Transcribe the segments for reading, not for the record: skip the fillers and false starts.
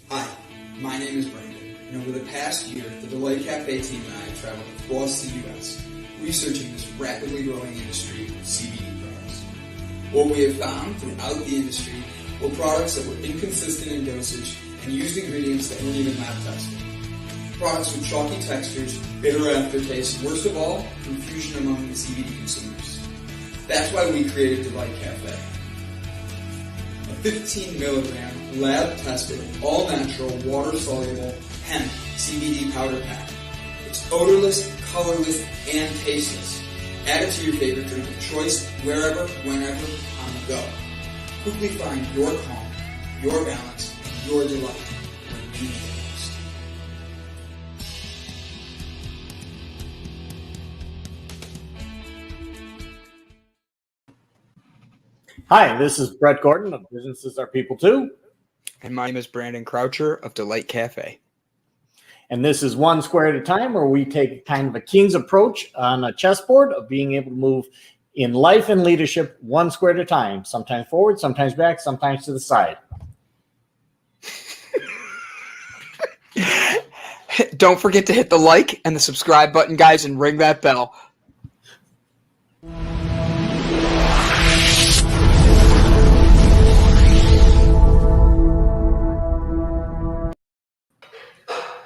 Hi, my name is Brandon, and over the past year, the Delight Cafe team and I have traveled across the U.S. researching this rapidly growing industry of CBD products. What we have found throughout the industry were products that were inconsistent in dosage and used ingredients that weren't even lab tested. Products with chalky textures, bitter aftertaste, and worst of all, confusion among the CBD consumers. That's why we created Delight Cafe. A 15 milligram lab-tested, all-natural, water-soluble hemp CBD powder pack. It's odorless, colorless, and tasteless. Add it to your favorite drink of choice, wherever, whenever, on the go. Quickly find your calm, your balance, and your delight when you need it most. Hi, this is Brett Gordon of Businesses Are People Too. And my name is Brandon Croucher of Delight Cafe. And this is One Square at a Time, where we take kind of a king's approach on a chessboard of being able to move in life and leadership one square at a time, sometimes forward, sometimes back, sometimes to the side. Don't forget to hit the like and the subscribe button, guys, and ring that bell.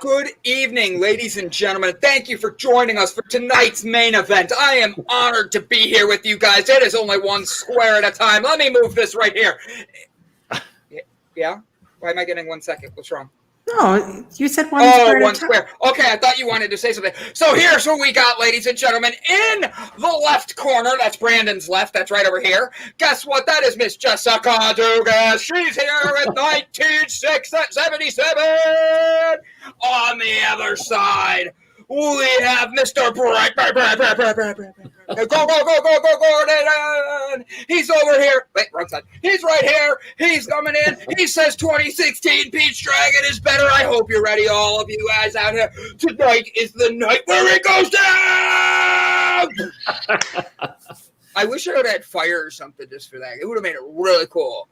Good evening, ladies and gentlemen. Thank you for joining us for tonight's main event. I am honored to be here with you guys. It is only one square at a time. Let me move this right here. Yeah? Why am I getting 1 second? What's wrong? No, you said one square. Oh, one square. Okay, I thought you wanted to say something. So here's what we got, ladies and gentlemen. In the left corner, that's Brandon's left, that's right over here. Guess what? That is Miss Jessica Dugas. She's here with 1977. On the other side, we have Mr. Brett. Go, Gordon. He's over here. Wait, wrong side. He's right here. He's coming in. He says 2016 Peach Dragon is better. I hope you're ready, all of you guys out here. Tonight is the night where it goes down. I wish I would have had fire or something just for that. It would have made it really cool.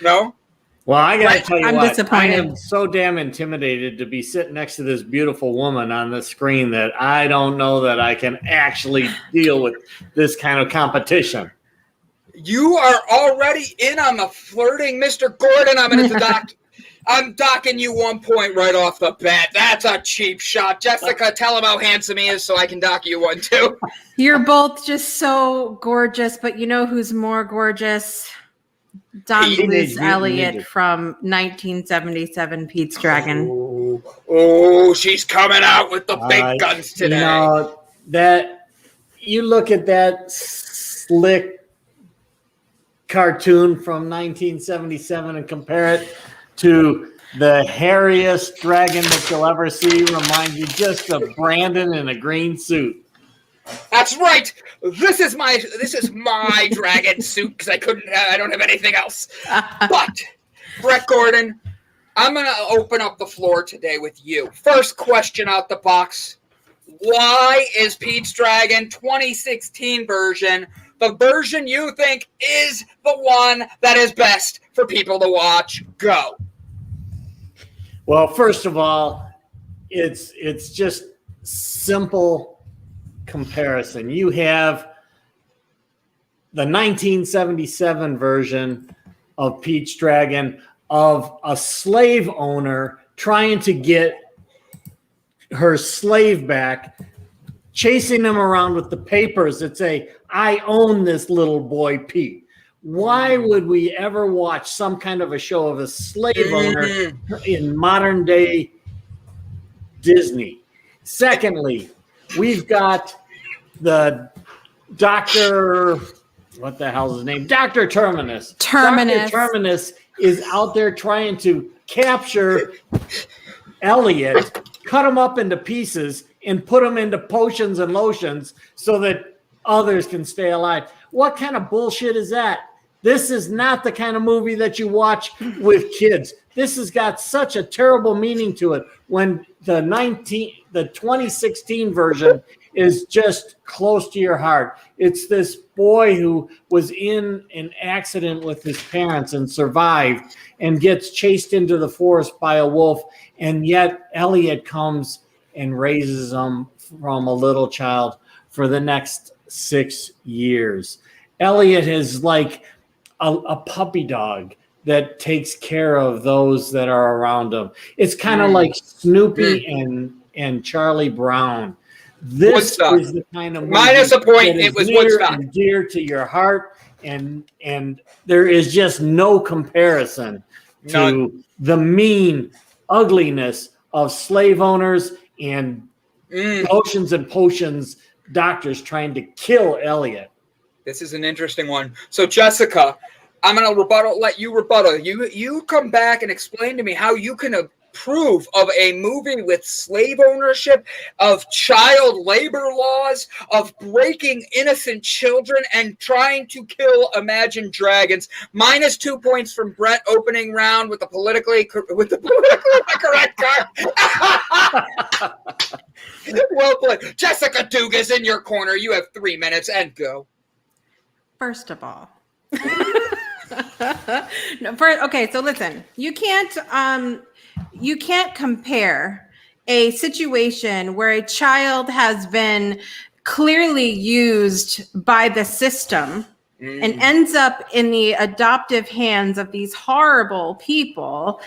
No? Well, I got to tell you I'm what, disappointed. I am so damn intimidated to be sitting next to this beautiful woman on the screen that I don't know that I can actually deal with this kind of competition. You are already in on the flirting, Mr. Gordon. I'm docking you 1 point right off the bat. That's a cheap shot. Jessica, tell him how handsome he is so I can dock you one too. You're both just so gorgeous, but you know who's more gorgeous? Don Blues Elliott from 1977 Pete's Dragon. Oh, she's coming out with the big guns today. You know, you look at that slick cartoon from 1977 and compare it to the hairiest dragon that you'll ever see, reminds you just of Brandon in a green suit. That's right. This is my dragon suit because I don't have anything else. But Brett Gordon, I'm gonna open up the floor today with you. First question out the box: why is Pete's Dragon 2016 version the version you think is the one that is best for people to watch? Go. Well, first of all, it's just simple comparison. You have the 1977 version of Peach Dragon of a slave owner trying to get her slave back, chasing him around with the papers that say, "I own this little boy Pete." Why would we ever watch some kind of a show of a slave owner in modern day Disney? Secondly, we've got the Dr. What the hell's his name? Dr. Terminus. Dr. Terminus is out there trying to capture Elliot, cut him up into pieces, and put him into potions and lotions so that others can stay alive. What kind of bullshit is that? This is not the kind of movie that you watch with kids. This has got such a terrible meaning to it when the 2016 version is just close to your heart. It's this boy who was in an accident with his parents and survived and gets chased into the forest by a wolf. And yet Elliot comes and raises him from a little child for the next 6 years. Elliot is like a puppy dog that takes care of those that are around him. It's kind of like Snoopy and Charlie Brown. This Woodstock. is the kind of movie minus a point. that It is was near Woodstock. and dear to your heart, and there is just no comparison to None. the mean ugliness of slave owners and potions and potions doctors trying to kill Elliot. This is an interesting one. So, Jessica, I'm going to let you rebuttal. You come back and explain to me how you can approve of a movie with slave ownership, of child labor laws, of breaking innocent children and trying to kill imagined dragons. Minus 2 points from Brett opening round with the politically correct card. Well played. Jessica Dugas in your corner. You have 3 minutes and go. First of all, okay, so listen, you can't compare a situation where a child has been clearly used by the system and ends up in the adoptive hands of these horrible people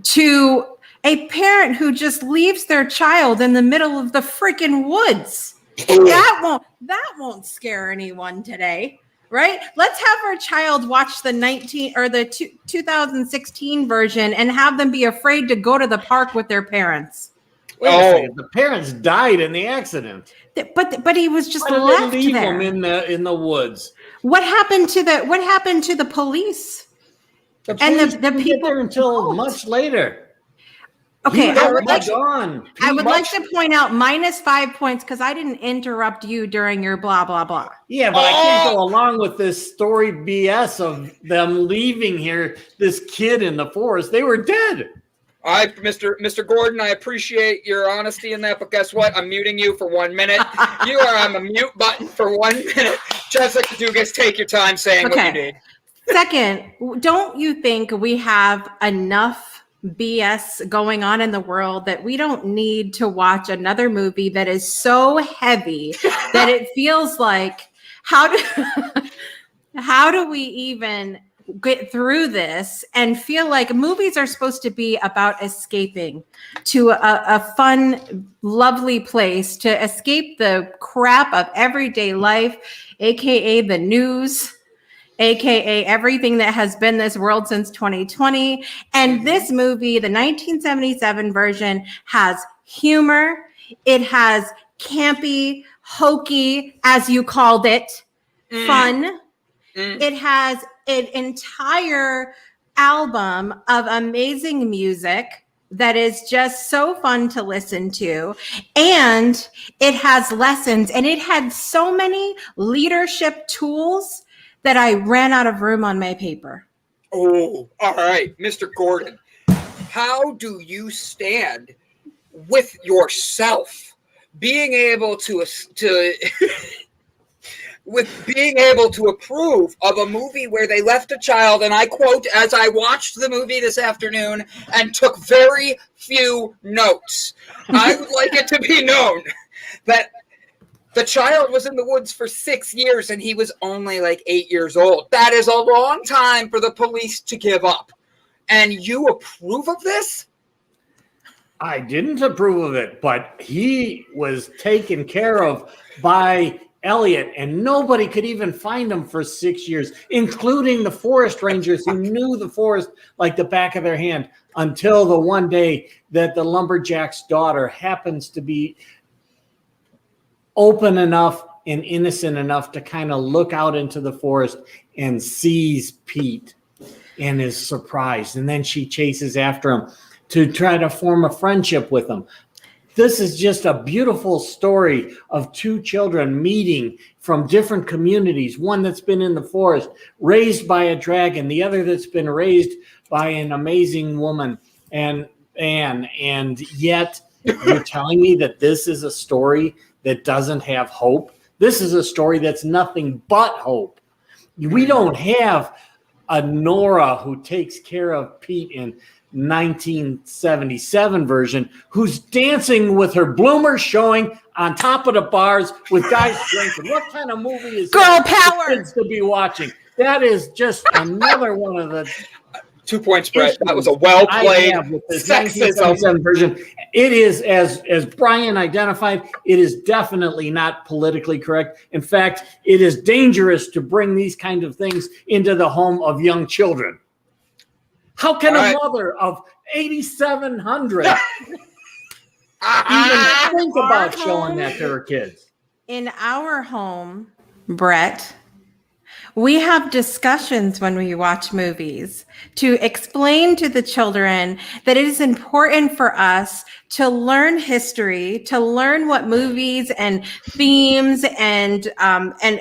to a parent who just leaves their child in the middle of the freaking woods. That won't scare anyone today. Right? Let's have our child watch the 2016 version and have them be afraid to go to the park with their parents. Wait a second. The parents died in the accident. But he was just Why did left they leave there. him in the woods? What happened to the police? The police didn't get there until much later. Okay, I would like to point out minus 5 points because I didn't interrupt you during your blah, blah, blah. Yeah, but I can't go along with this story BS of them leaving here, this kid in the forest. They were dead. Mr. Gordon, I appreciate your honesty in that, but guess what? I'm muting you for 1 minute. You are on the mute button for 1 minute. Jessica Dugas, take your time saying what you need. Second, don't you think we have enough BS going on in the world that we don't need to watch another movie that is so heavy that it feels like how do we even get through this and feel like movies are supposed to be about escaping to a fun, lovely place to escape the crap of everyday life, aka the news, aka everything that has been this world since 2020. And this movie, the 1977 version, has humor. It has campy, hokey, as you called it, fun. It has an entire album of amazing music that is just so fun to listen to. And it has lessons, and it had so many leadership tools that I ran out of room on my paper. Oh, all right. Mr. Gordon, how do you stand with yourself being able to with being able to approve of a movie where they left a child, and I quote, as I watched the movie this afternoon and took very few notes, I would like it to be known that the child was in the woods for 6 years and he was only like 8 years old. That is a long time for the police to give up. And you approve of this? I didn't approve of it, but he was taken care of by Elliot, and nobody could even find him for 6 years, including the forest rangers who knew the forest like the back of their hand, until the one day that the lumberjack's daughter happens to be open enough and innocent enough to kind of look out into the forest and sees Pete and is surprised. And then she chases after him to try to form a friendship with him. This is just a beautiful story of two children meeting from different communities. One that's been in the forest, raised by a dragon. The other that's been raised by an amazing woman, and yet you're telling me that this is a story that doesn't have hope. This is a story that's nothing but hope. We don't have a Nora who takes care of Pete in 1977 version, who's dancing with her bloomers showing on top of the bars with guys drinking. What kind of movie is Girl that power for kids to be watching? That is just another one of the 2 points, Brett. That was a well-played sexism 1977 version. It is, as Brian identified, it is definitely not politically correct. In fact, it is dangerous to bring these kind of things into the home of young children. How can a mother of 8,700 even think about showing that to her kids? In our home, Brett, we have discussions when we watch movies to explain to the children that it is important for us to learn history, to learn what movies and themes and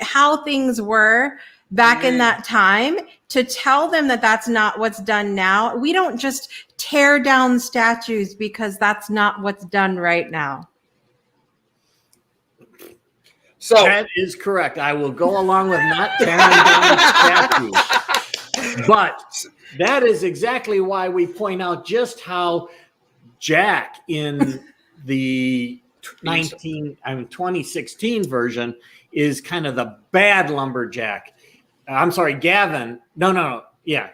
how things were back in that time, to tell them that that's not what's done now. We don't just tear down statues because that's not what's done right now. So that is correct. I will go along with not tearing down statues. But that is exactly why we point out just how Jack in the 2016 version is kind of the bad lumberjack. I'm sorry, Gavin. No. Yeah.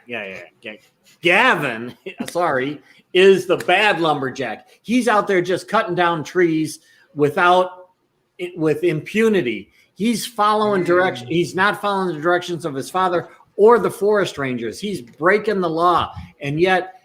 Gavin, sorry, is the bad lumberjack. He's out there just cutting down trees with impunity. He's following direction. He's not following the directions of his father or the forest rangers. He's breaking the law. And yet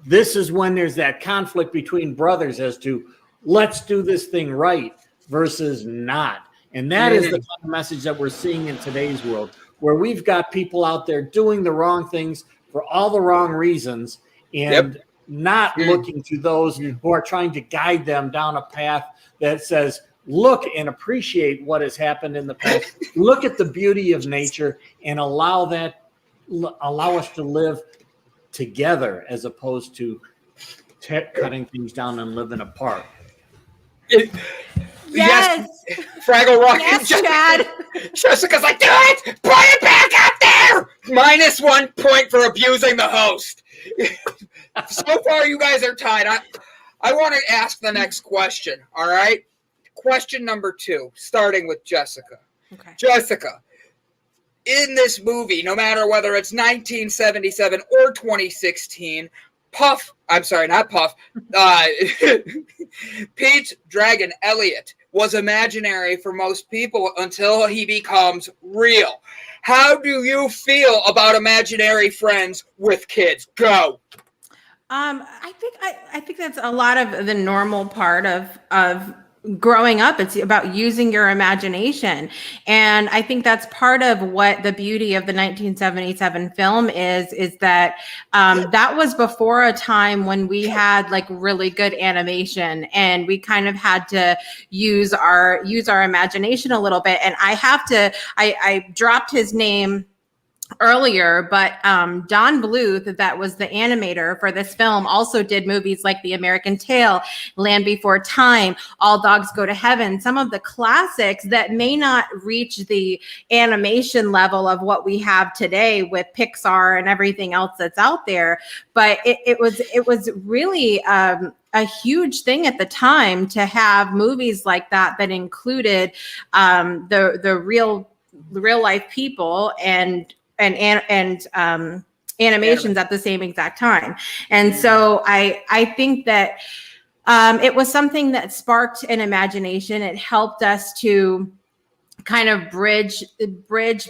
this is when there's that conflict between brothers as to let's do this thing right versus not. And that is the kind of message that we're seeing in today's world, where we've got people out there doing the wrong things for all the wrong reasons and not looking to those who are trying to guide them down a path that says, look and appreciate what has happened in the past. Look at the beauty of nature and allow us to live together as opposed to cutting things down and living apart. Yes. Fraggle Rock. Yes, Chad. Jessica's like, do it! Put it back out there! -1 point for abusing the host. So far, you guys are tied. I want to ask the next question, all right? Question number 2, starting with Jessica. Okay. Jessica, in this movie, no matter whether it's 1977 or 2016, Pete's dragon, Elliot, was imaginary for most people until he becomes real. How do you feel about imaginary friends with kids? Go. I think that's a lot of the normal part of growing up. It's about using your imagination. And I think that's part of what the beauty of the 1977 film is that that was before a time when we had like really good animation, and we kind of had to use our imagination a little bit. And I dropped his name earlier, but Don Bluth, that was the animator for this film, also did movies like The American Tail, Land Before Time, All Dogs Go to Heaven, some of the classics that may not reach the animation level of what we have today with Pixar and everything else that's out there. But it was really a huge thing at the time to have movies like that included the real life people and animations at the same exact time. And so I think that it was something that sparked an imagination. It helped us to kind of bridge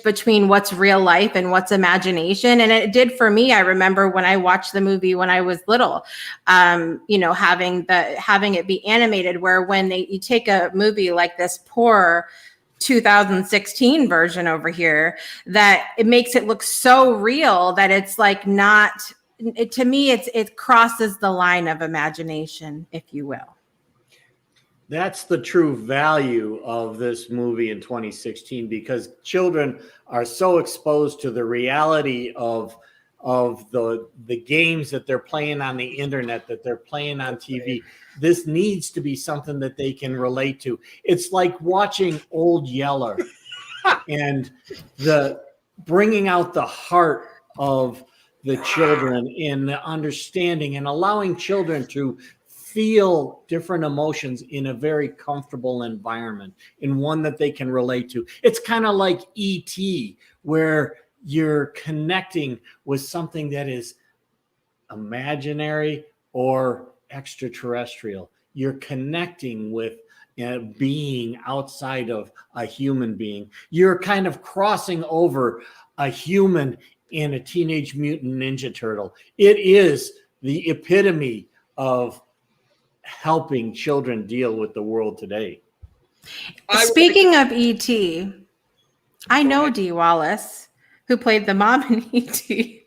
between what's real life and what's imagination. And it did for me. I remember when I watched the movie when I was little, having it be animated, where when you take a movie like this poor 2016 version over here, that it makes it look so real that it's like to me, it crosses the line of imagination, if you will. That's the true value of this movie in 2016, because children are so exposed to the reality of of the games that they're playing on the internet, that they're playing on TV. This needs to be something that they can relate to. It's like watching Old Yeller and the bringing out the heart of the children in the understanding and allowing children to feel different emotions in a very comfortable environment, in one that they can relate to. It's kind of like E.T., where you're connecting with something that is imaginary or extraterrestrial. You're connecting with a being outside of a human being. You're kind of crossing over a human and a Teenage Mutant Ninja Turtle. It is the epitome of helping children deal with the world today. Speaking of E.T., I know Dee Wallace, who played the mom in E.T.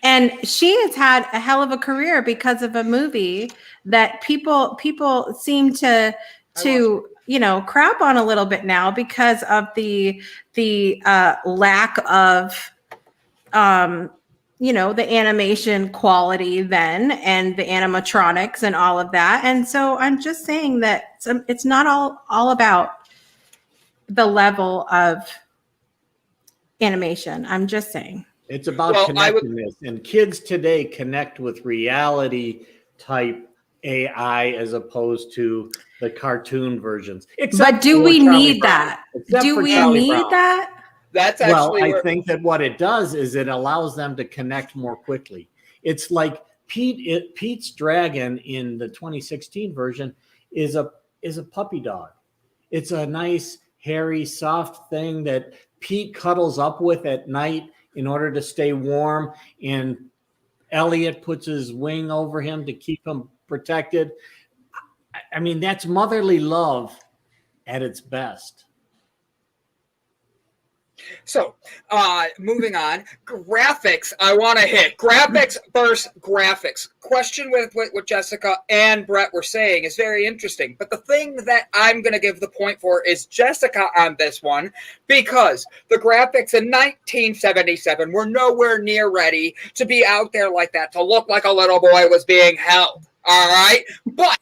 and she has had a hell of a career because of a movie that people seem to crap on a little bit now because of the lack of the animation quality then, and the animatronics and all of that. And so I'm just saying that it's not all about the level of animation. I'm just saying. It's about connectedness, and kids today connect with reality type AI as opposed to the cartoon versions. But do we need that? Do we need that? That's actually I think that what it does is it allows them to connect more quickly. It's like Pete's dragon in the 2016 version is a puppy dog. It's a nice, hairy, soft thing that Pete cuddles up with at night in order to stay warm, and Elliot puts his wing over him to keep him protected. I mean, that's motherly love at its best. So, moving on, graphics. I want to hit graphics versus graphics. Question with what Jessica and Brett were saying is very interesting. But the thing that I'm going to give the point for is Jessica on this one, because the graphics in 1977 were nowhere near ready to be out there like that, to look like a little boy was being held. All right, but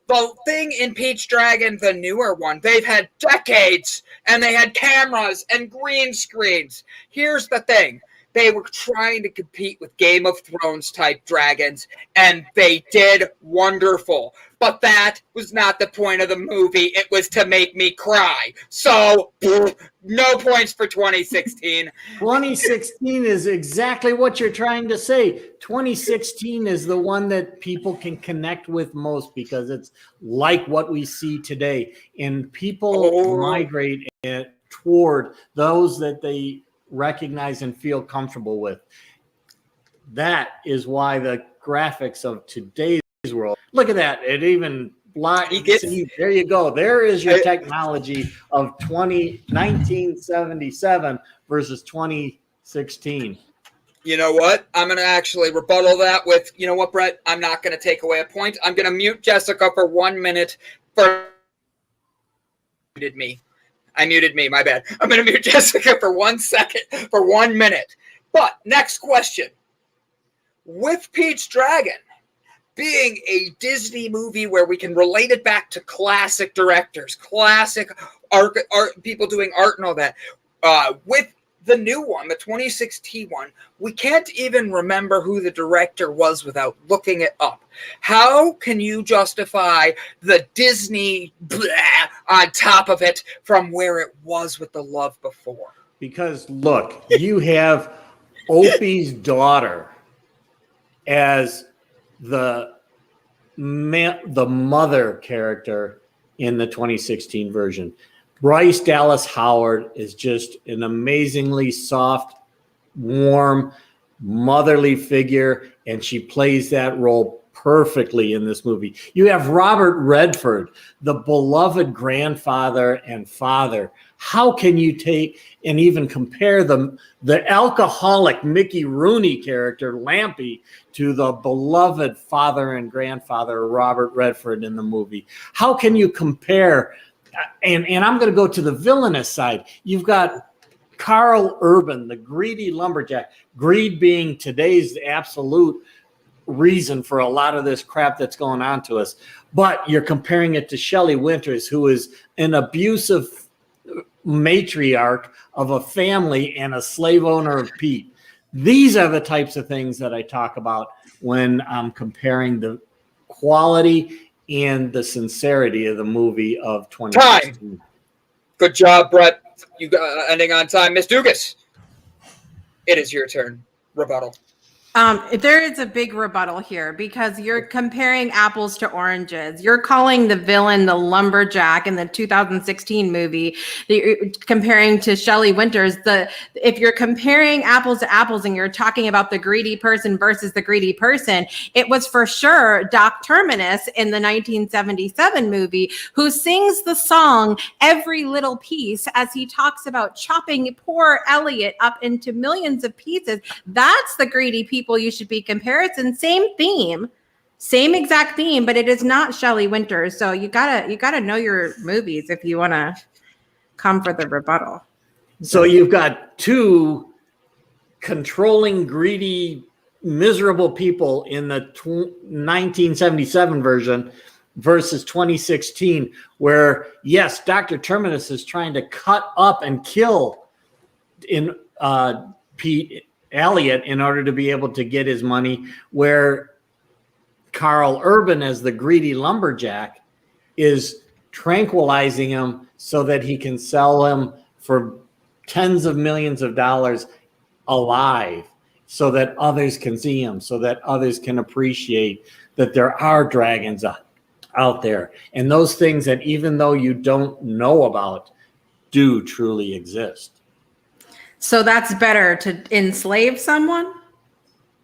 the thing in Pete's Dragon, the newer one, they've had decades, and they had cameras and green screens. Here's the thing. They were trying to compete with Game of Thrones type dragons, and they did wonderful. But that was not the point of the movie. It was to make me cry. So, no points for 2016. 2016 is exactly what you're trying to say. 2016 is the one that people can connect with most because it's like what we see today. And people migrate toward those that they recognize and feel comfortable with. That is why the graphics of today's world, look at that. It even there you go. There is your technology of 1977 versus 2016. You know what? I'm going to actually rebuttal that with, you know what, Brett? I'm not going to take away a point. I'm going to mute Jessica for 1 minute. I muted me, my bad. I'm going to mute Jessica for 1 second, for 1 minute. But next question. With Pete's Dragon being a Disney movie where we can relate it back to classic directors, classic art people doing art and all that, with the new one, the 2016 one, we can't even remember who the director was without looking it up. How can you justify the Disney on top of it from where it was with the love before? Because look, you have Opie's daughter as the mother character in the 2016 version. Bryce Dallas Howard is just an amazingly soft, warm, motherly figure, and she plays that role perfectly in this movie. You have Robert Redford, the beloved grandfather and father. How can you take and even compare the alcoholic Mickey Rooney character, Lampy, to the beloved father and grandfather, Robert Redford, in the movie? How can you compare? And I'm going to go to the villainous side. You've got Carl Urban, the greedy lumberjack, greed being today's absolute reason for a lot of this crap that's going on to us. But you're comparing it to Shelley Winters, who is an abusive matriarch of a family and a slave owner of Pete. These are the types of things that I talk about when I'm comparing the quality and the sincerity of the movie of 2016. Good job, Brett. You got ending on time. Miss Dugas, it is your turn. Rebuttal. There is a big rebuttal here because you're comparing apples to oranges. You're calling the villain the lumberjack in the 2016 movie. You're comparing to Shelley Winters. If you're comparing apples to apples and you're talking about the greedy person versus the greedy person, it was for sure Doc Terminus in the 1977 movie who sings the song Every Little Piece as he talks about chopping poor Elliot up into millions of pieces. That's the greedy people you should be comparison. Same theme, same exact theme, but it is not Shelley Winters. So you gotta know your movies if you want to come for the rebuttal. So you've got two controlling, greedy, miserable people in the 1977 version versus 2016, where yes, Dr. Terminus is trying to cut up and kill in Pete Elliot in order to be able to get his money, where Carl Urban as the greedy lumberjack is tranquilizing him so that he can sell him for tens of millions of dollars alive so that others can see him, so that others can appreciate that there are dragons out there. And those things that even though you don't know about do truly exist. So that's better to enslave someone?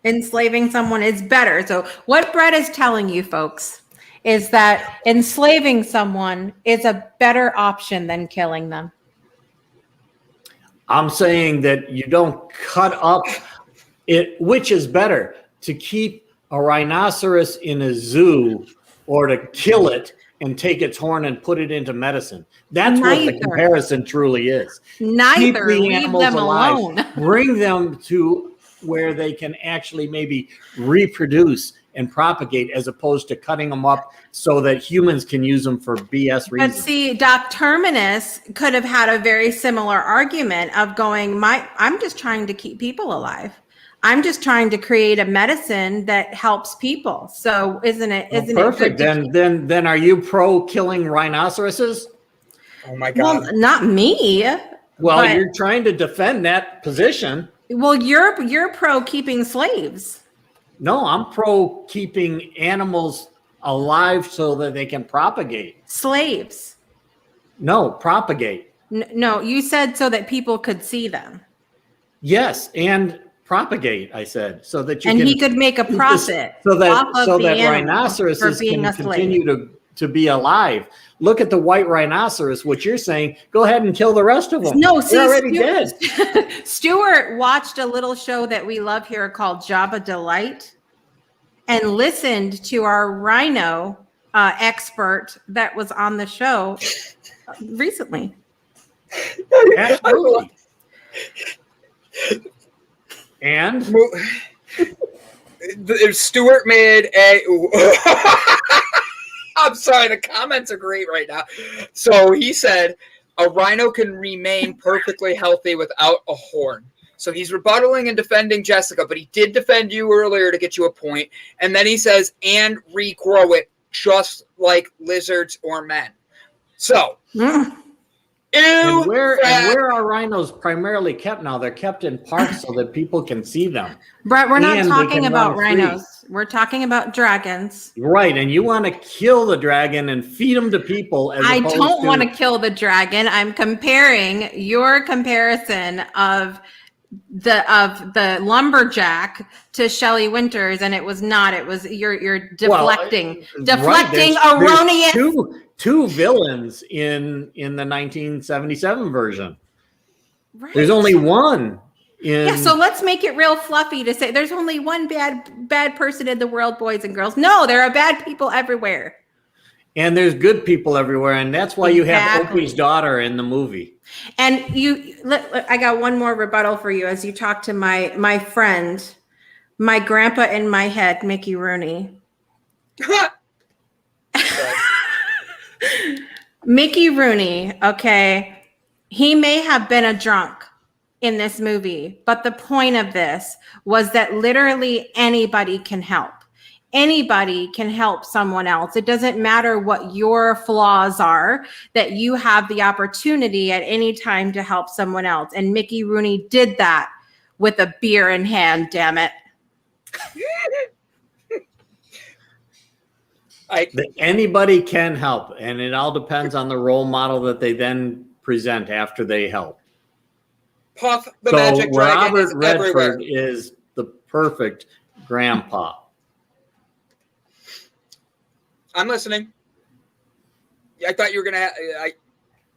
Enslaving someone is better. So what Brett is telling you folks is that enslaving someone is a better option than killing them. I'm saying that you don't cut up it, which is better, to keep a rhinoceros in a zoo or to kill it and take its horn and put it into medicine. That's what the comparison truly is. Neither. Leave them alone. Bring them to where they can actually maybe reproduce and propagate, as opposed to cutting them up so that humans can use them for BS reasons. But see, Doc Terminus could have had a very similar argument of going, I'm just trying to keep people alive. I'm just trying to create a medicine that helps people. So isn't it perfect? Then are you pro killing rhinoceroses? Oh my God. Well, not me. Well, you're trying to defend that position. Well, you're pro keeping slaves. No, I'm pro keeping animals alive so that they can propagate. Slaves. No, propagate. No, you said so that people could see them. Yes, and propagate, I said, so that you and he could make a profit so that rhinoceroses can continue to be alive. Look at the white rhinoceros. What you're saying, go ahead and kill the rest of them. No, they're already dead. Stuart watched a little show that we love here called Jabba Delight and listened to our rhino expert that was on the show recently. Absolutely. And Stuart made a I'm sorry, the comments are great right now. So he said a rhino can remain perfectly healthy without a horn. So he's rebuttaling and defending Jessica, but he did defend you earlier to get you a point. And then he says, and regrow it just like lizards or men. So And where are rhinos primarily kept now? They're kept in parks so that people can see them. Brett, we're not talking about rhinos. We're talking about dragons. Right, and you want to kill the dragon and feed them to people. I don't want to kill the dragon. I'm comparing your comparison of the lumberjack to Shelley Winters, and it was not. It was you're deflecting, deflecting erroneous. Two villains in the 1977 version. Right. There's only one. Yeah, so let's make it real fluffy to say there's only one bad person in the world, boys and girls. No, there are bad people everywhere. And there's good people everywhere, and that's why you have Opie's daughter in the movie. And I got one more rebuttal for you as you talk to my friend, my grandpa in my head, Mickey Rooney. Mickey Rooney, okay, he may have been a drunk in this movie, but the point of this was that literally anybody can help. Anybody can help someone else. It doesn't matter what your flaws are, that you have the opportunity at any time to help someone else. And Mickey Rooney did that with a beer in hand, damn it. Anybody can help, and it all depends on the role model that they then present after they help. Puff the Magic Dragon Robert is Redford everywhere. is the perfect grandpa. I'm listening. I thought you were gonna.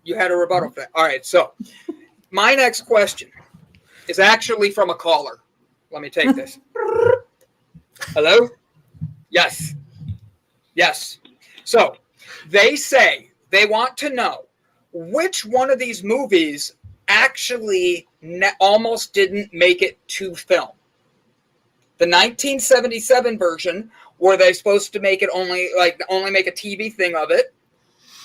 You had a rebuttal for that. All right. So, my next question is actually from a caller. Let me take this. Hello. Yes. Yes. So, they say they want to know which one of these movies actually almost didn't make it to film. The 1977 version, were they supposed to make it only make a TV thing of it,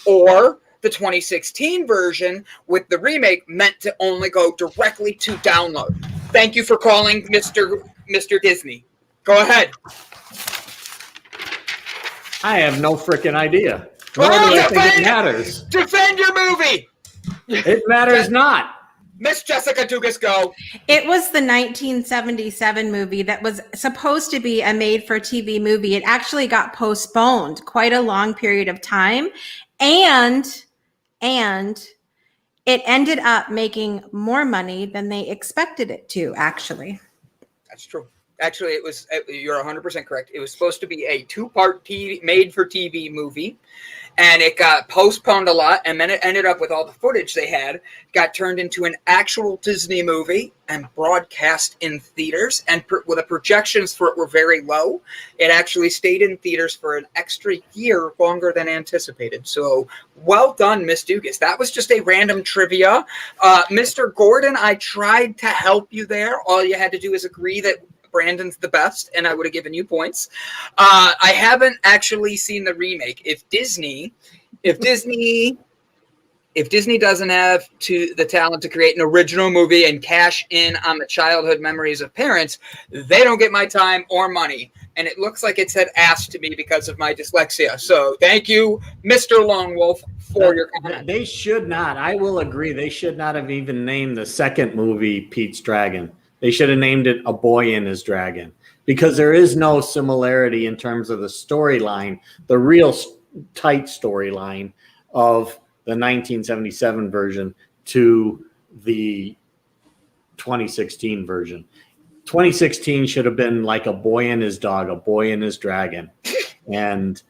or the 2016 version with the remake meant to only go directly to download? Thank you for calling, Mr. Disney. Go ahead. I have no freaking idea. Nor do I think it matters. Defend your movie. It matters not. Miss Jessica Dugas, go. It was the 1977 movie that was supposed to be a made-for-TV movie. It actually got postponed quite a long period of time, and it ended up making more money than they expected it to, actually. That's true. Actually, you're 100% correct. It was supposed to be a two-part made-for-TV movie, and it got postponed a lot, and then it ended up with all the footage they had, got turned into an actual Disney movie and broadcast in theaters, and the projections for it were very low. It actually stayed in theaters for an extra year longer than anticipated. So, well done, Miss Dugas. That was just a random trivia. Mr. Gordon, I tried to help you there. All you had to do is agree that Brandon's the best, and I would have given you points. I haven't actually seen the remake. If Disney doesn't have the talent to create an original movie and cash in on the childhood memories of parents, they don't get my time or money. And it looks like it said ass to me because of my dyslexia. So thank you, Mr. Lone Wolf, for your comment. They should not. I will agree. They should not have even named the second movie Pete's Dragon. They should have named it A Boy and His Dragon, because there is no similarity in terms of the storyline, the real tight storyline of the 1977 version to the 2016 version. 2016 should have been like A Boy and His Dog, A Boy and His Dragon. And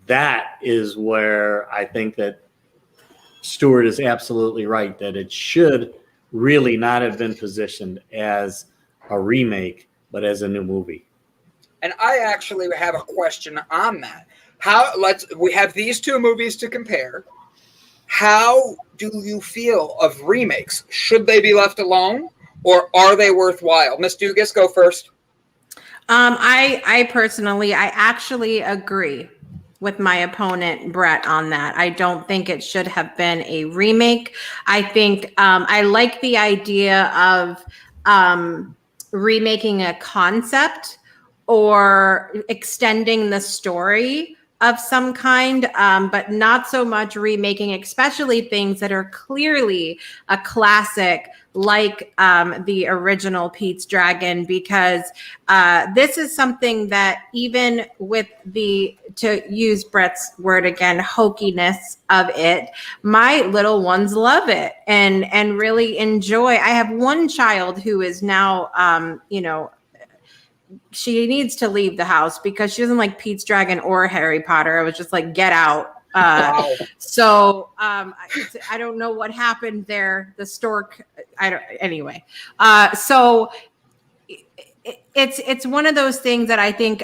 that is where I think that Stuart is absolutely right, that it should really not have been positioned as a remake, but as a new movie. And I actually have a question on that. We have these two movies to compare. How do you feel of remakes? Should they be left alone, or are they worthwhile? Miss Dugas, go first. I personally, I actually agree with my opponent, Brett, on that. I don't think it should have been a remake. I think I like the idea of remaking a concept or extending the story of some kind, but not so much remaking, especially things that are clearly a classic like the original Pete's Dragon, because this is something that even with to use Brett's word again, hokiness of it, my little ones love it and really enjoy. I have one child who is now, she needs to leave the house because she doesn't like Pete's Dragon or Harry Potter. I was just like, get out. Wow. So I don't know what happened there. The stork. Anyway. So it's one of those things that I think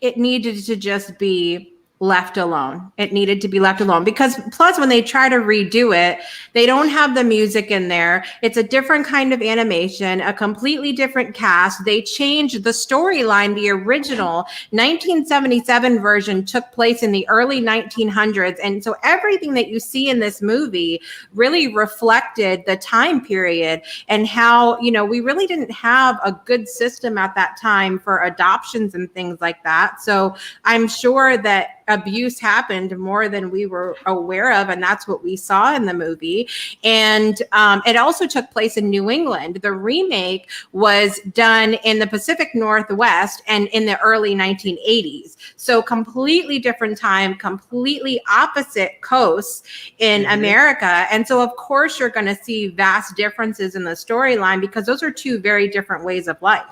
it needed to just be left alone. It needed to be left alone because plus when they try to redo it, they don't have the music in there. It's a different kind of animation, a completely different cast. They changed the storyline. The original 1977 version took place in the early 1900s. And so everything that you see in this movie really reflected the time period and how, you know, we really didn't have a good system at that time for adoptions and things like that. So I'm sure that abuse happened more than we were aware of, and that's what we saw in the movie. And it also took place in New England. The remake was done in the Pacific Northwest and in the early 1980s. So completely different time, completely opposite coasts in America. And so of course you're going to see vast differences in the storyline because those are two very different ways of life.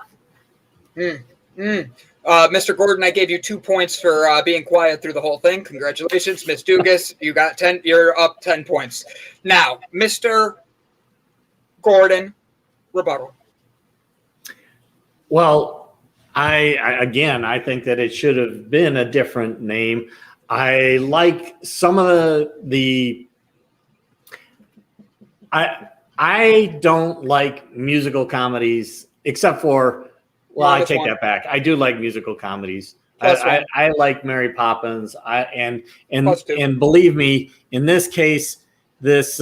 Mr. Gordon, I gave you 2 points for being quiet through the whole thing. Congratulations. Ms. Dugas, you got 10. You're up 10 points. Now, Mr. Gordon, rebuttal. Well, I think that it should have been a different name. I like some of I don't like musical comedies except for, well, I take that back. I do like musical comedies. I like Mary Poppins. And believe me, in this case, this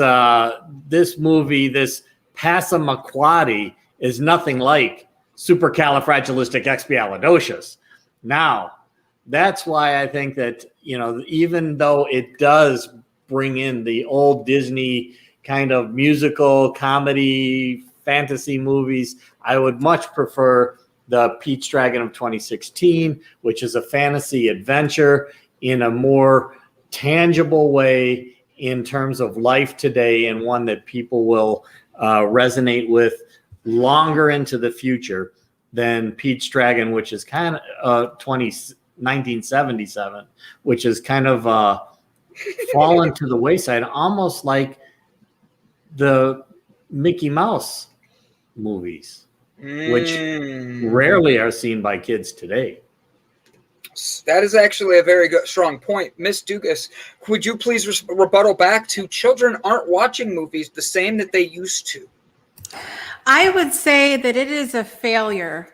movie, this Passamaquoddy, is nothing like Supercalifragilisticexpialidocious. Now, that's why I think that, you know, even though it does bring in the old Disney kind of musical comedy fantasy movies, I would much prefer the Pete's Dragon of 2016, which is a fantasy adventure in a more tangible way in terms of life today, and one that people will resonate with longer into the future than Pete's Dragon, which is kind of 1977, which is kind of fallen to the wayside, almost like the Mickey Mouse movies, which rarely are seen by kids today. That is actually a very good, strong point. Miss Dugas, would you please rebuttal back to children aren't watching movies the same that they used to? I would say that it is a failure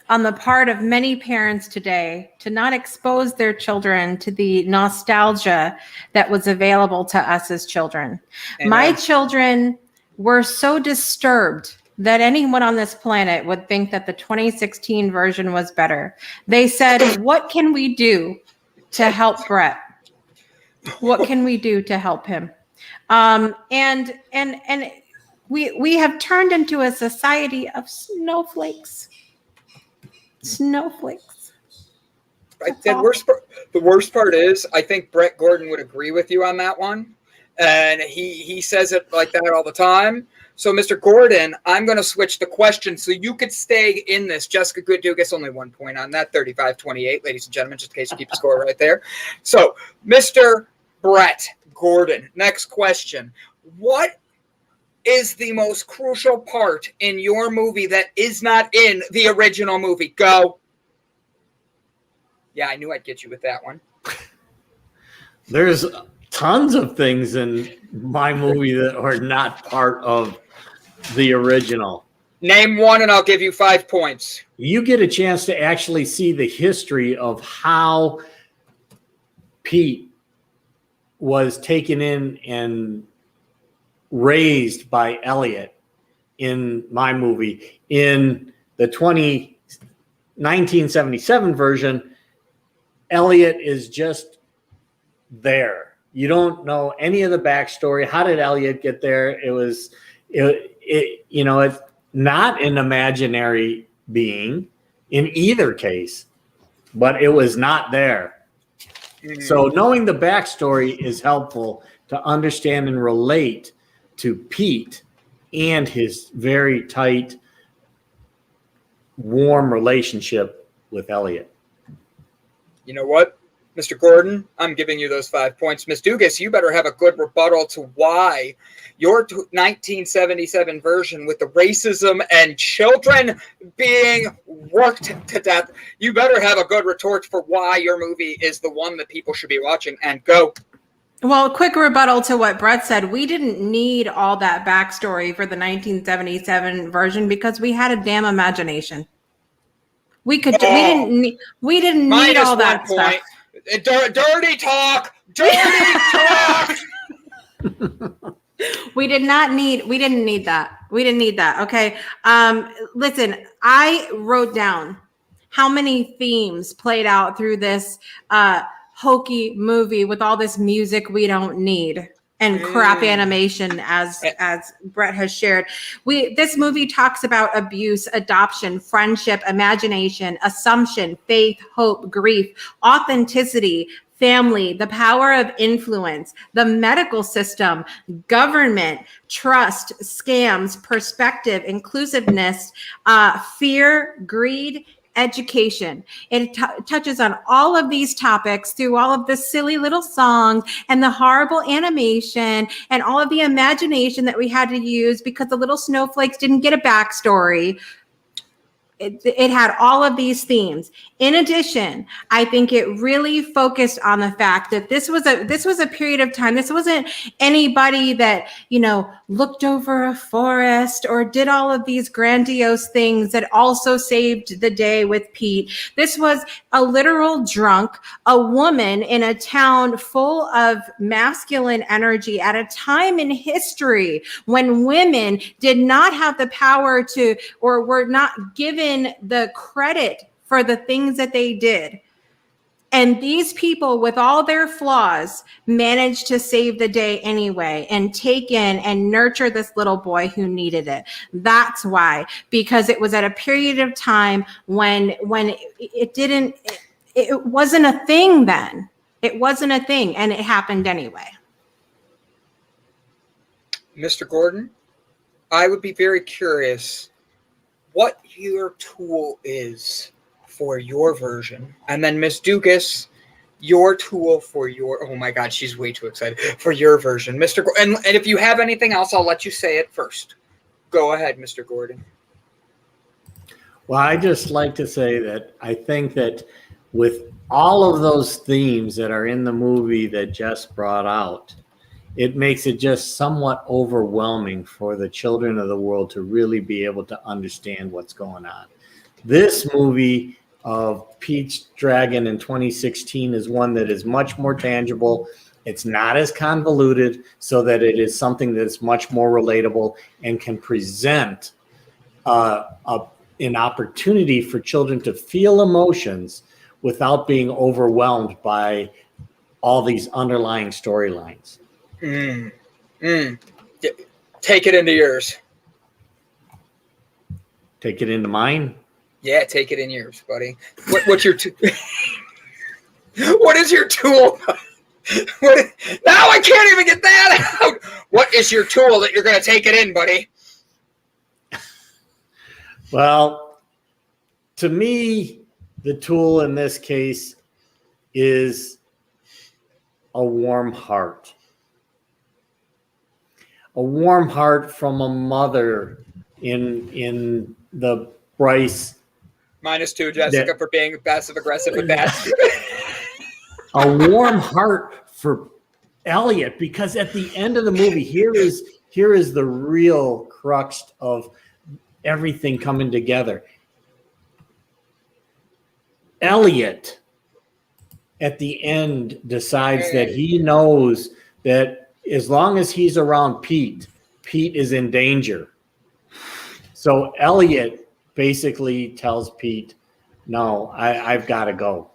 on the part of many parents today to not expose their children to the nostalgia that was available to us as children. Amen. My children were so disturbed that anyone on this planet would think that the 2016 version was better. They said, what can we do to help Brett? What can we do to help him? And we have turned into a society of snowflakes. Snowflakes. The worst part is, I think Brett Gordon would agree with you on that one. And he says it like that all the time. So, Mr. Gordon, I'm going to switch the question so you could stay in this. Jessica Dugas, only 1 point on that, 35-28, ladies and gentlemen, just in case you keep the score right there. So, Mr. Brett Gordon, next question. What is the most crucial part in your movie that is not in the original movie? Go. Yeah, I knew I'd get you with that one. There's tons of things in my movie that are not part of the original. Name one and I'll give you 5 points. You get a chance to actually see the history of how Pete was taken in and raised by Elliot in my movie. In the 1977 version, Elliot is just there. You don't know any of the backstory. How did Elliot get there? It's not an imaginary being in either case, but it was not there. So knowing the backstory is helpful to understand and relate to Pete and his very tight, warm relationship with Elliot. You know what? Mr. Gordon, I'm giving you those 5 points. Ms. Dugas, you better have a good rebuttal to why your 1977 version with the racism and children being worked to death, you better have a good retort for why your movie is the one that people should be watching. And go. Well, quick rebuttal to what Brett said. We didn't need all that backstory for the 1977 version because we had a damn imagination. We didn't need all that stuff. Dirty talk. Dirty talk. We didn't need that. Okay. Listen, I wrote down how many themes played out through this hokey movie with all this music we don't need and crap animation, as Brett has shared. This movie talks about abuse, adoption, friendship, imagination, assumption, faith, hope, grief, authenticity, family, the power of influence, the medical system, government, trust, scams, perspective, inclusiveness, fear, greed, education. It touches on all of these topics through all of the silly little songs and the horrible animation and all of the imagination that we had to use because the little snowflakes didn't get a backstory. It had all of these themes. In addition, I think it really focused on the fact that this was a period of time. This wasn't anybody that, looked over a forest or did all of these grandiose things that also saved the day with Pete. This was a literal drunk, a woman in a town full of masculine energy at a time in history when women did not have the power to, or were not given the credit for the things that they did. And these people, with all their flaws, managed to save the day anyway and take in and nurture this little boy who needed it. That's why, because it was at a period of time when it wasn't a thing then. It wasn't a thing, and it happened anyway. Mr. Gordon, I would be very curious what your tool is for your version, and then Miss Dugas, your tool for your, oh my God, she's way too excited, for your version. Mr. Gordon, and if you have anything else, I'll let you say it first. Go ahead, Mr. Gordon. Well, I just like to say that I think that with all of those themes that are in the movie that Jess brought out, it makes it just somewhat overwhelming for the children of the world to really be able to understand what's going on. This movie of Pete's Dragon in 2016 is one that is much more tangible. It's not as convoluted, so that it is something that's much more relatable and can present an opportunity for children to feel emotions without being overwhelmed by all these underlying storylines. Take it into yours. Take it into mine? Yeah, take it in yours, buddy. What's your what is your tool? Now I can't even get that out. What is your tool that you're going to take it in, buddy? Well, to me, the tool in this case is a warm heart. A warm heart from a mother in the Bryce. -2, Jessica, for being passive aggressive with that. A warm heart for Elliot, because at the end of the movie, here is the real crux of everything coming together. Elliot, at the end, decides that he knows that as long as he's around Pete, Pete is in danger. So Elliot basically tells Pete, no, I've got to go.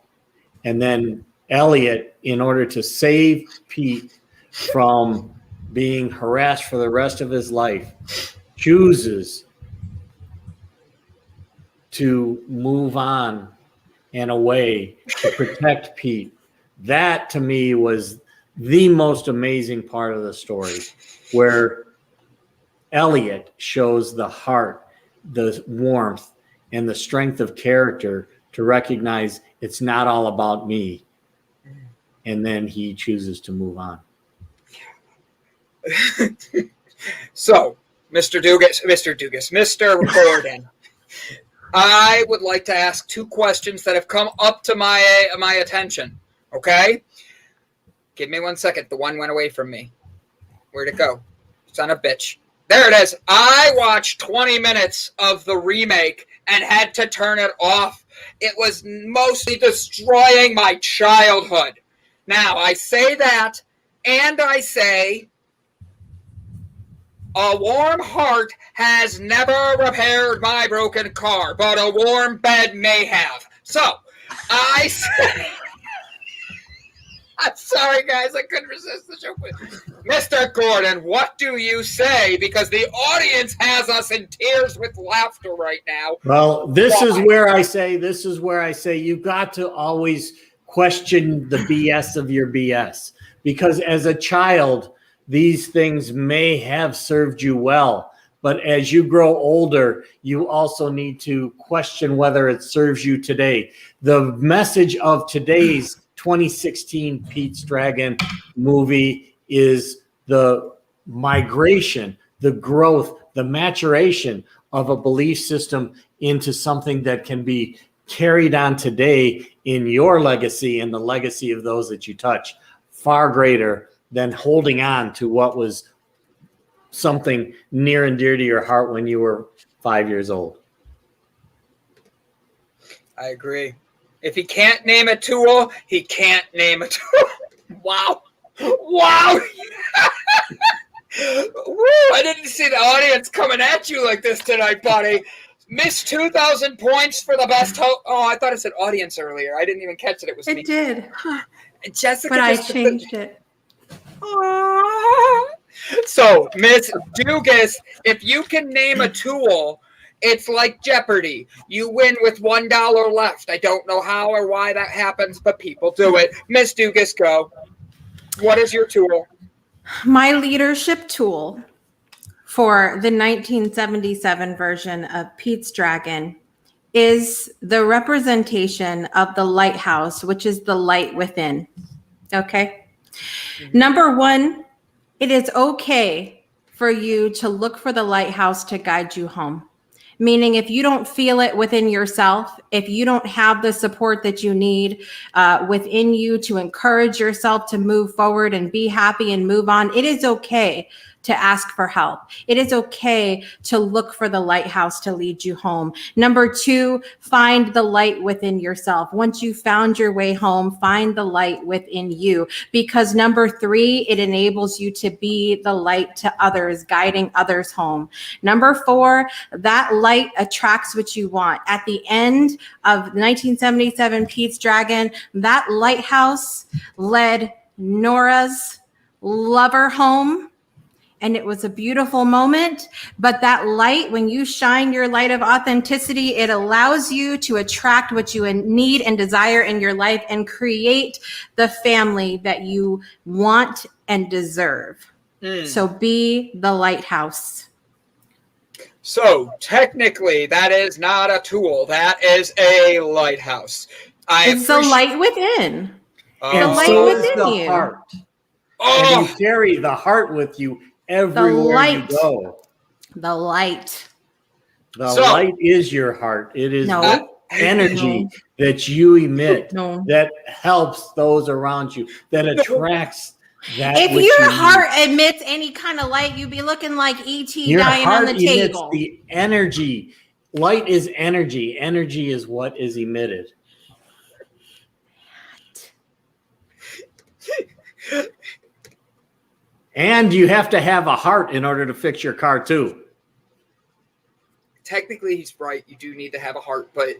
And then Elliot, in order to save Pete from being harassed for the rest of his life, chooses to move on and away to protect Pete. That, to me, was the most amazing part of the story, where Elliot shows the heart, the warmth, and the strength of character to recognize it's not all about me. and then he chooses to move on. So, Mr. Gordon, I would like to ask 2 questions that have come up to my attention. Okay? Give me 1 second. The one went away from me. Where'd it go? Son of a bitch. There it is. I watched 20 minutes of the remake and had to turn it off. It was mostly destroying my childhood. Now, I say that, and I say a warm heart has never repaired my broken car, but a warm bed may have. So, I say... I'm sorry, guys. I couldn't resist the joke. Mr. Gordon, what do you say? Because the audience has us in tears with laughter right now. Well, this is where I say you've got to always question the BS of your BS. Because as a child, these things may have served you well. But as you grow older, you also need to question whether it serves you today. The message of today's 2016 Pete's Dragon movie is the migration, the growth, the maturation of a belief system into something that can be carried on today in your legacy and the legacy of those that you touch, far greater than holding on to what was something near and dear to your heart when you were 5 years old. I agree. If he can't name a tool, he can't name a tool. Wow. Wow. Woo, I didn't see the audience coming at you like this tonight, buddy. Missed 2,000 points for the best host. Oh, I thought it said audience earlier. I didn't even catch it. It was me. It did. Jessica, but I changed it. So, Miss Dugas, if you can name a tool, it's like Jeopardy. You win with $1 left. I don't know how or why that happens, but people do it. Miss Dugas, go. What is your tool? My leadership tool for the 1977 version of Pete's Dragon is the representation of the lighthouse, which is the light within. Okay. Number 1, it is okay for you to look for the lighthouse to guide you home. Meaning if you don't feel it within yourself, if you don't have the support that you need within you to encourage yourself to move forward and be happy and move on, it is okay to ask for help. It is okay to look for the lighthouse to lead you home. Number 2, find the light within yourself. Once you found your way home, find the light within you. Because number 3, it enables you to be the light to others, guiding others home. Number 4, that light attracts what you want. At the end of 1977 Pete's Dragon, that lighthouse led Nora's lover home. And it was a beautiful moment. But that light, when you shine your light of authenticity, it allows you to attract what you need and desire in your life and create the family that you want and deserve. So be the lighthouse. So technically, that is not a tool. That is a lighthouse. It's the light within. And the light so within is the you. heart. And you carry the heart with you everywhere you go. The light. The light is your heart. It is the energy that you emit that helps those around you, that attracts that. If your heart emits any kind of light, you'd be looking like E.T. dying on the table. The energy. Light is energy. Energy is what is emitted. And you have to have a heart in order to fix your car too. Technically, he's right. You do need to have a heart, but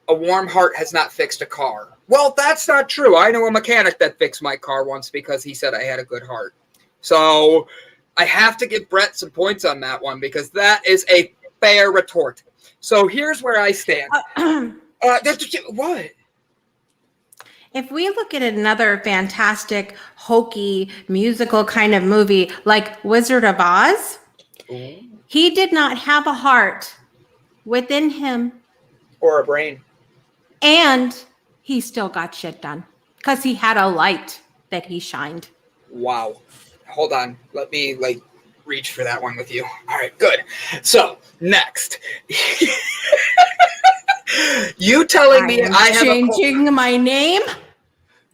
a warm heart has not fixed a car. Well, that's not true. I know a mechanic that fixed my car once because he said I had a good heart. So I have to give Brett some points on that one because that is a fair retort. So here's where I stand. What? If we look at another fantastic, hokey, musical kind of movie like Wizard of Oz, he did not have a heart within him. Or a brain. And he still got shit done because he had a light. that he shined. Wow. Hold on. Let me reach for that one with you. All right, good. So next, you telling me I have changing my name.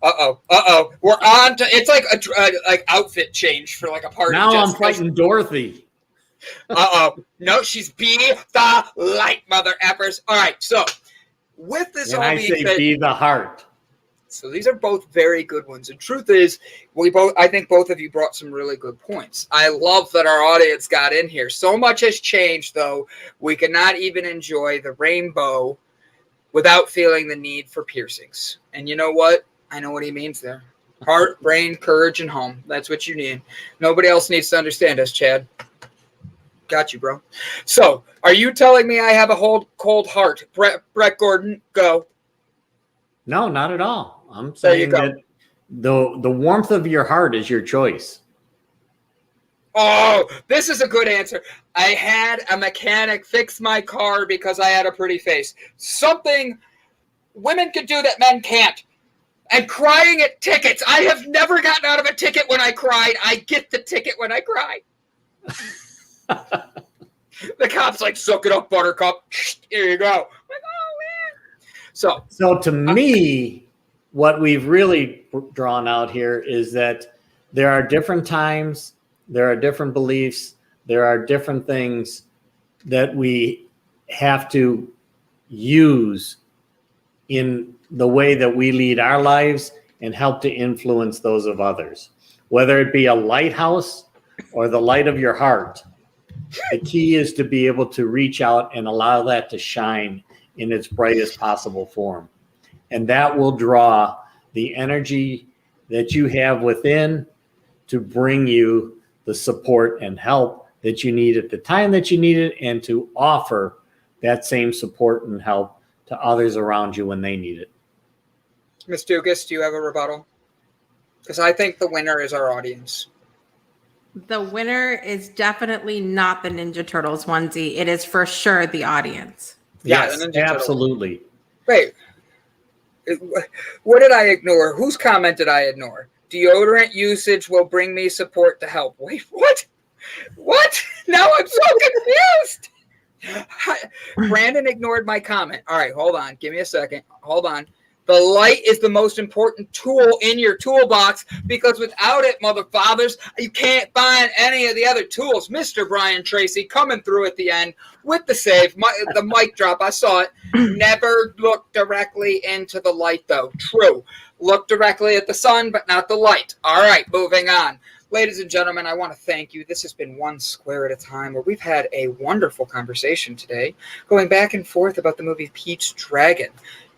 We're on to it's like a outfit change for like a party. Now I'm fighting Dorothy. No, she's be the light, mother effers. All right, so with this and all I being say said, be the heart. so these are both very good ones. The truth is, I think both of you brought some really good points. I love that our audience got in here. So much has changed, though. We cannot even enjoy the rainbow without feeling the need for piercings. And you know what? I know what he means there. Heart, brain, courage, and home. That's what you need. Nobody else needs to understand us, Chad. Got you, bro. So, are you telling me I have a cold heart? Brett Gordon, go. No, not at all. I'm saying that the warmth of your heart is your choice. Oh, this is a good answer. I had a mechanic fix my car because I had a pretty face. Something women could do that men can't. And crying at tickets. I have never gotten out of a ticket when I cried. I get the ticket when I cry. The cop's like, suck it up, buttercup. Here you go. I'm like, oh, man. So to me, what we've really drawn out here is that there are different times, there are different beliefs, there are different things that we have to use in the way that we lead our lives and help to influence those of others. Whether it be a lighthouse or the light of your heart, the key is to be able to reach out and allow that to shine in its brightest possible form. And that will draw the energy that you have within to bring you the support and help that you need at the time that you need it, and to offer that same support and help to others around you when they need it. Ms. Dugas, do you have a rebuttal? Because I think the winner is our audience. The winner is definitely not the Ninja Turtles onesie. It is for sure the audience. Yes, absolutely. Wait, what did I ignore? Whose comment did I ignore? Deodorant usage will bring me support to help. Wait, what? What? Now I'm so confused. Brandon ignored my comment. All right, hold on. Give me a second. Hold on. The light is the most important tool in your toolbox, because without it, mother fathers, you can't find any of the other tools. Mr. Brian Tracy coming through at the end with the save, the mic drop. I saw it. Never look directly into the light, though. True. Look directly at the sun, but not the light. All right, moving on. Ladies and gentlemen, I want to thank you. This has been One Square at a Time, where we've had a wonderful conversation today, going back and forth about the movie Pete's Dragon.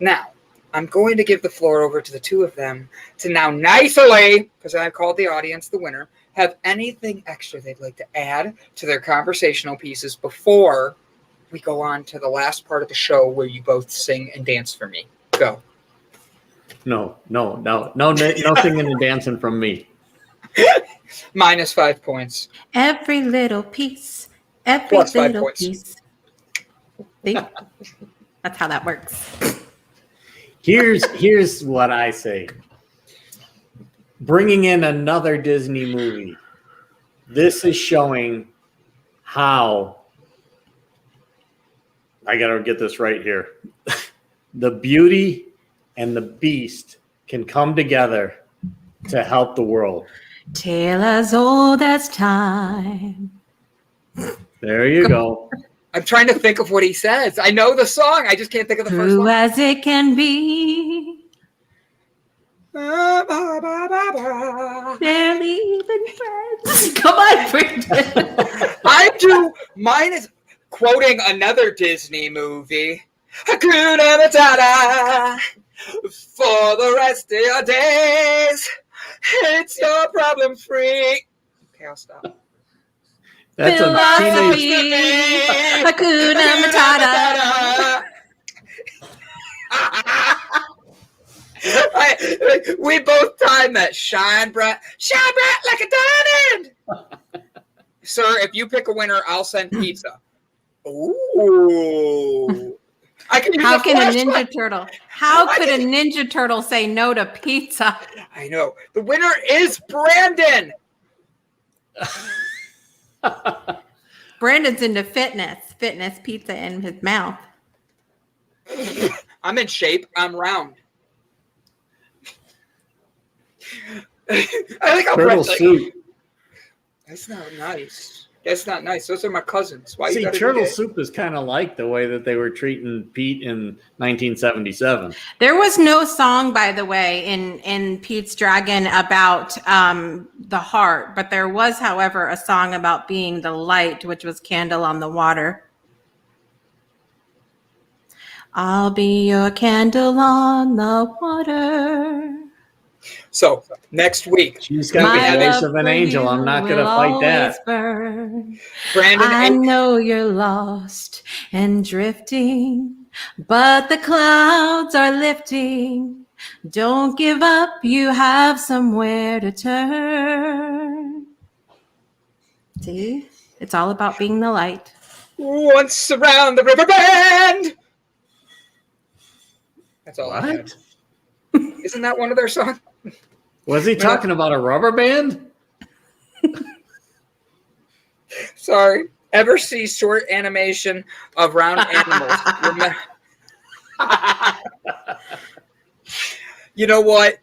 Now, I'm going to give the floor over to the two of them to now nicely, because I called the audience the winner, have anything extra they'd like to add to their conversational pieces before we go on to the last part of the show where you both sing and dance for me. Go. No singing and dancing from me. Minus 5 points. Every little piece. Every Plus 5 little points. piece. See? That's how that works. Here's what I say. Bringing in another Disney movie. This is showing how, I got to get this right here. The Beauty and the Beast can come together to help the world. Tale as old as time. There you go. I'm trying to think of what he says. I know the song. I just can't think of the first True line. as it can be. Barely even friends. Come on, Brendan. I do. Mine is quoting another Disney movie. Hakuna Matata for the rest of your days. It's your problem free. Okay, I'll stop. That's Philosophy. a teenage. Hakuna Matata. We both timed that. Shine bright like a diamond. Sir, if you pick a winner, I'll send pizza. Ooh. I can use How a can a flashlight. Ninja Turtle? How could a Ninja Turtle say no to pizza? I know. The winner is Brandon. Brandon's into fitness pizza in his mouth. I'm in shape. I'm round. I think I'm Turtle like, soup. that's not nice. That's not nice. Those are my cousins. Why See, you gotta do turtle that? soup is kind of like the way that they were treating Pete in 1977. There was no song, by the way, in Pete's Dragon about the heart, but there was, however, a song about being the light, which was Candle on the Water. I'll be your candle on the water. So next week, She's got My the voice love of an for angel. you I'm not going to will fight that. always burn. Brandon, I know you're lost and drifting, but the clouds are lifting. Don't give up, you have somewhere to turn. See, it's all about being the light. once around the river bend. That's all I had. What? Isn't that one of their songs? Was he talking about a rubber band? Sorry. Ever see short animation of round animals? You know what?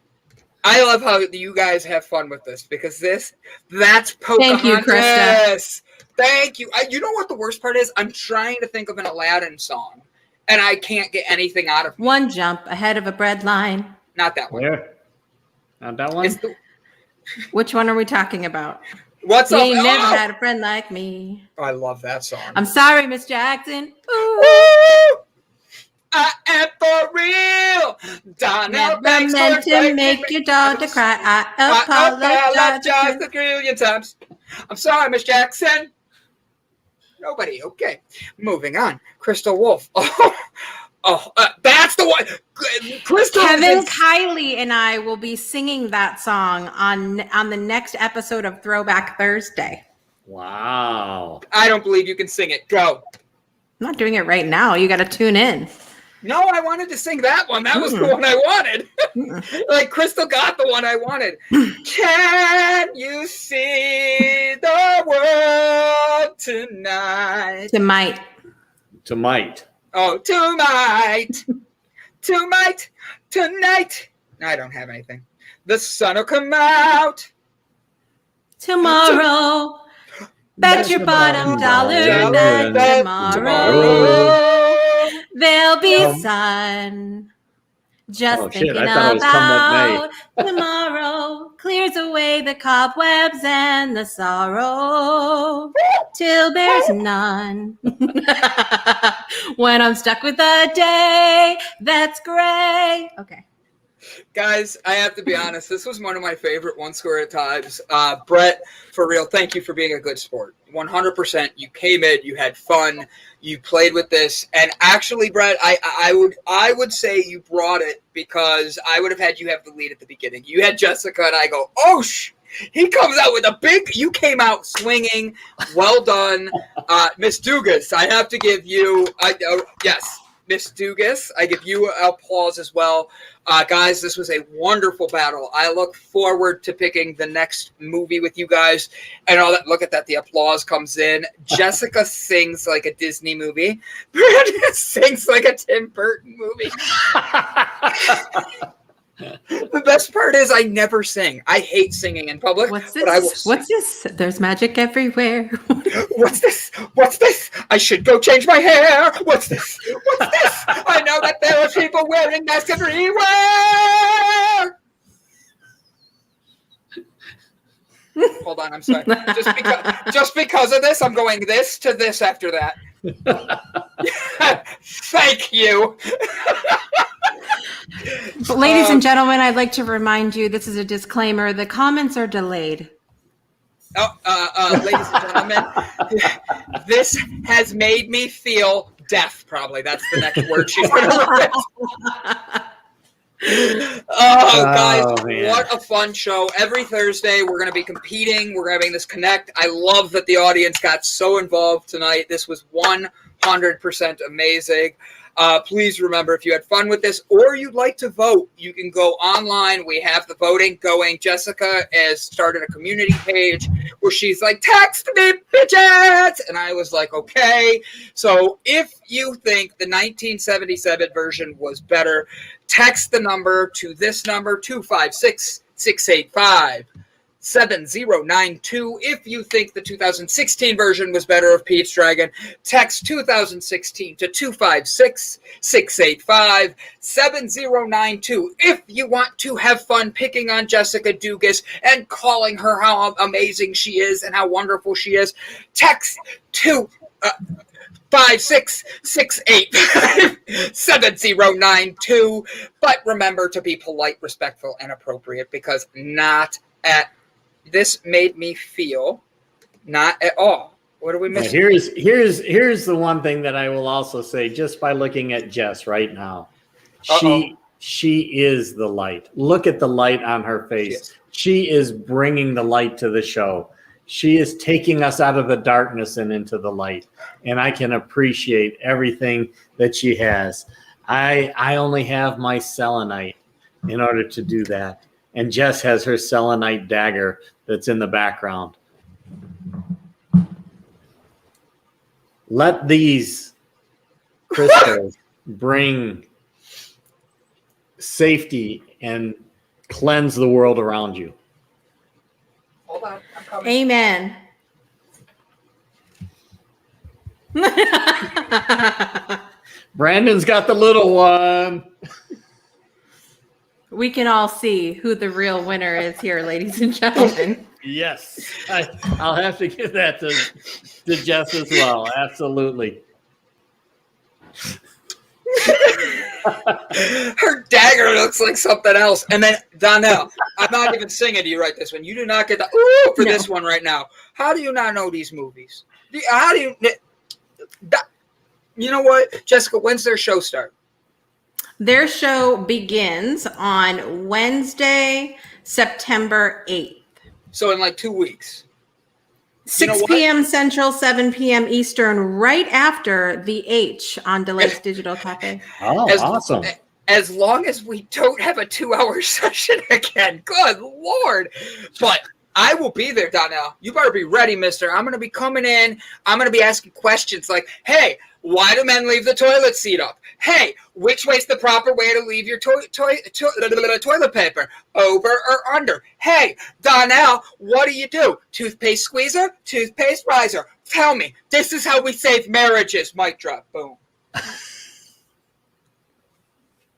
I love how you guys have fun with this because that's Pocahontas. Thank you, Krista. Thank you. You know what the worst part is? I'm trying to think of an Aladdin song, and I can't get anything out of it. One jump ahead of a bread line. Not that one. Where? Not that one? Which one are we talking about? What's You up? ain't never had a friend like me. I love that song. I'm sorry, Miss Jackson. Ooh. Woo! I am for real. Donnell Never Banks meant to make your daughter cry. I apologize. a trillion times. I'm sorry, Miss Jackson. Nobody. Okay. Moving on. Crystal Wolf. That's the one. Crystal. Kevin Kiley and I will be singing that song on the next episode of Throwback Thursday. Wow. I don't believe you can sing it. Go. I'm not doing it right now. You got to tune in. No, I wanted to sing that one. That was the one I wanted. Like Crystal got the one I wanted. Can you see the world tonight? Tonight. Oh, tonight. Tonight. I don't have anything. The sun will come out. Tomorrow. Bet your bottom dollar that tomorrow there'll be sun. Just thinking about tomorrow clears away the cobwebs and the sorrow till there's none. When I'm stuck with a day that's gray. Okay. Guys, I have to be honest. This was one of my favorite One Score at Times. Brett, for real, thank you for being a good sport. 100%. You came in, you had fun, you played with this, and actually, Brett, I would say you brought it because I would have had you have the lead at the beginning. You had Jessica, and I go, oh he comes out with a big. You came out swinging. Well done, Miss Dugas. I have to give you, yes. Miss Dugas, I give you applause as well. Guys, this was a wonderful battle. I look forward to picking the next movie with you guys and all that. Look at that. The applause comes in. Jessica sings like a Disney movie. Brandon sings like a Tim Burton movie. The best part is I never sing. I hate singing in public. What's this? But I will sing. What's this? There's magic everywhere. What's this? What's this? I should go change my hair. What's this? What's this? I know that there are people wearing masks everywhere. Hold on, I'm sorry. Just because of this, I'm going this to this after that. Thank you. Ladies and gentlemen, I'd like to remind you, this is a disclaimer. The comments are delayed. Ladies and gentlemen, this has made me feel deaf, probably. That's the next word she's going to write. Guys, what a fun show. Every Thursday, we're going to be competing. We're having this connect. I love that the audience got so involved tonight. This was 100% amazing. Please remember, if you had fun with this or you'd like to vote, you can go online. We have the voting going. Jessica has started a community page where she's like, text me, bitches! And I was like, okay. So if you think the 1977 version was better, text the number to this number, 256-685. 7092. If you think the 2016 version was better of Pete's Dragon, text 2016 to 256-685 7092. If you want to have fun picking on Jessica Dugas and calling her how amazing she is and how wonderful she is, text 256-685 7092. But remember to be polite, respectful, and appropriate, because not at this made me feel not at all. What are we missing? Here's the one thing that I will also say, just by looking at Jess right now. She is the light. Look at the light on her face. She is bringing the light to the show. She is taking us out of the darkness and into the light. And I can appreciate everything that she has. I only have my selenite in order to do that. And Jess has her selenite dagger that's in the background. Let these crystals bring safety and cleanse the world around you. Hold on, I'm coming. Amen. Brandon's got the little one. We can all see who the real winner is here, ladies and gentlemen. Yes, I'll have to give that to Jess as well. Absolutely. Her dagger looks like something else. And then, Donnell, I'm not even singing to you right this one. You do not get the ooh for this one right now. How do you not know these movies? How do you... You know what, Jessica, when's their show start? Their show begins on Wednesday, September 8th. So in like 2 weeks. 6 p.m. Central, 7 p.m. Eastern, right after the H on Delights Digital Cafe. Oh, awesome. As long as we don't have a 2-hour session again. Good Lord. But I will be there, Donnell. You better be ready, mister. I'm going to be coming in. I'm going to be asking questions like, hey, why do men leave the toilet seat up? Hey, which way's the proper way to leave your toilet paper? Over or under? Hey, Donnell, what do? Toothpaste squeezer? Toothpaste riser? Tell me, this is how we save marriages. Mic drop. Boom.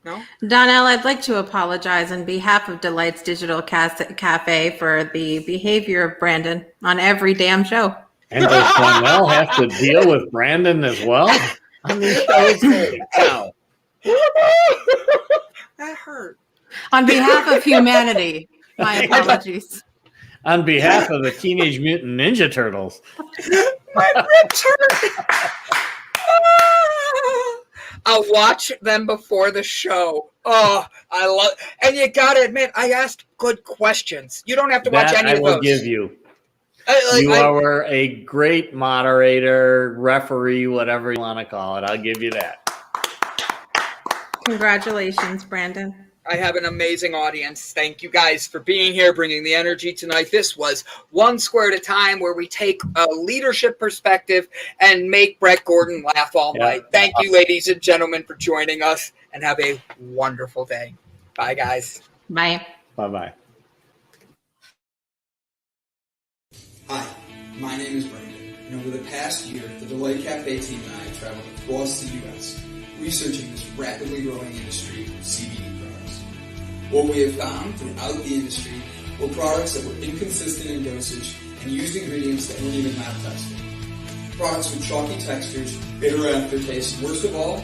No? Donnell, I'd like to apologize on behalf of Delights Digital Cafe for the behavior of Brandon on every damn show. And does Donnell have to deal with Brandon as well? I mean, wow. That hurt. On behalf of humanity, my apologies. On behalf of the Teenage Mutant Ninja Turtles. My ribs hurt. I'll watch them before the show. Oh, I love, and you gotta admit, I asked good questions. You don't have to watch any of those. I will give you. You are a great moderator, referee, whatever you want to call it. I'll give you that. Congratulations, Brandon. I have an amazing audience. Thank you guys for being here, bringing the energy tonight. This was One Square at a Time, where we take a leadership perspective and make Brett Gordon laugh all night. Thank you, ladies and gentlemen, for joining us, and have a wonderful day. Bye, guys. Bye. Bye-bye. Hi, my name is Brandon, and over the past year, the Delight Cafe team and I traveled across the U.S. researching this rapidly growing industry of CBD products. What we have found throughout the industry were products that were inconsistent in dosage and used ingredients that weren't even lab tested. Products with chalky textures, bitter aftertaste, and worst of all,